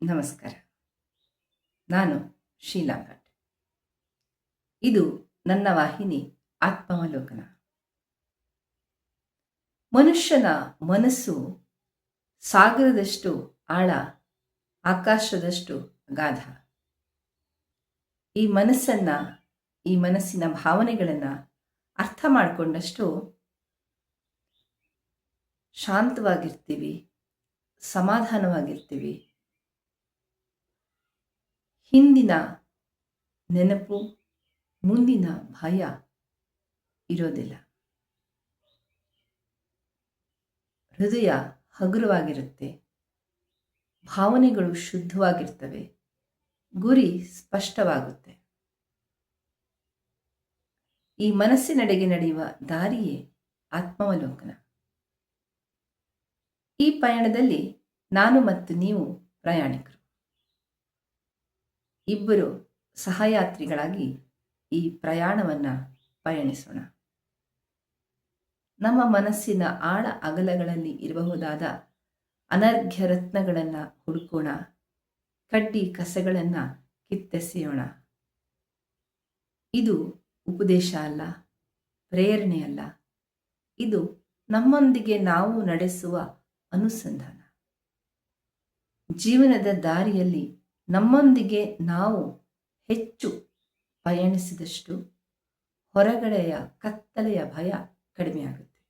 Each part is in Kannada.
ನಮಸ್ಕಾರ. ನಾನು ಶೀಲಾ ಭಟ್. ಇದು ನನ್ನ ವಾಹಿನಿ ಆತ್ಮಾವಲೋಕನ. ಮನುಷ್ಯನ ಮನಸ್ಸು ಸಾಗರದಷ್ಟು ಆಳ, ಆಕಾಶದಷ್ಟು ಅಗಾಧ. ಈ ಮನಸ್ಸಿನ ಭಾವನೆಗಳನ್ನು ಅರ್ಥ ಮಾಡಿಕೊಂಡಷ್ಟು ಶಾಂತವಾಗಿರ್ತೀವಿ, ಸಮಾಧಾನವಾಗಿರ್ತೀವಿ. ಹಿಂದಿನ ನೆನಪು, ಮುಂದಿನ ಭಯ ಇರೋದಿಲ್ಲ. ಹೃದಯ ಹಗುರವಾಗಿರುತ್ತೆ, ಭಾವನೆಗಳು ಶುದ್ಧವಾಗಿರ್ತವೆ, ಗುರಿ ಸ್ಪಷ್ಟವಾಗುತ್ತೆ. ಈ ಮನಸ್ಸಿನೆಡೆಗೆ ನಡೆಯುವ ದಾರಿಯೇ ಆತ್ಮಾವಲೋಕನ. ಈ ಪಯಣದಲ್ಲಿ ನಾನು ಮತ್ತು ನೀವು ಪ್ರಯಾಣಿಕರು. ಇಬ್ಬರು ಸಹಯಾತ್ರಿಗಳಾಗಿ ಈ ಪ್ರಯಾಣವನ್ನು ಪಯಣಿಸೋಣ. ನಮ್ಮ ಮನಸ್ಸಿನ ಆಳ ಅಗಲಗಳಲ್ಲಿ ಇರಬಹುದಾದ ಅನರ್ಘ್ಯ ರತ್ನಗಳನ್ನು ಹುಡುಕೋಣ. ಕಡ್ಡಿ ಕಸಗಳನ್ನು ಕಿತ್ತೆಸೆಯೋಣ. ಇದು ಉಪದೇಶ ಅಲ್ಲ, ಪ್ರೇರಣೆ ಅಲ್ಲ. ಇದು ನಮ್ಮೊಂದಿಗೆ ನಾವು ನಡೆಸುವ ಅನುಸಂಧಾನ. ಜೀವನದ ದಾರಿಯಲ್ಲಿ ನಮ್ಮೊಂದಿಗೆ ನಾವು ಹೆಚ್ಚು ಪಯಣಿಸಿದಷ್ಟು ಹೊರಗಡೆಯ ಕತ್ತಲೆಯ ಭಯ ಕಡಿಮೆಯಾಗುತ್ತೆ.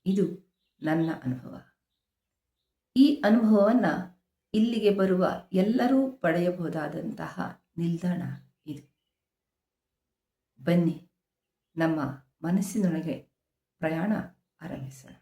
ಇದು ನನ್ನ ಅನುಭವ. ಈ ಅನುಭವವನ್ನು ಇಲ್ಲಿಗೆ ಬರುವ ಎಲ್ಲರೂ ಪಡೆಯಬಹುದಾದಂತಹ ನಿಲ್ದಾಣ ಇದು. ಬನ್ನಿ, ನಮ್ಮ ಮನಸ್ಸಿನೊಳಗೆ ಪ್ರಯಾಣ ಆರಂಭಿಸೋಣ.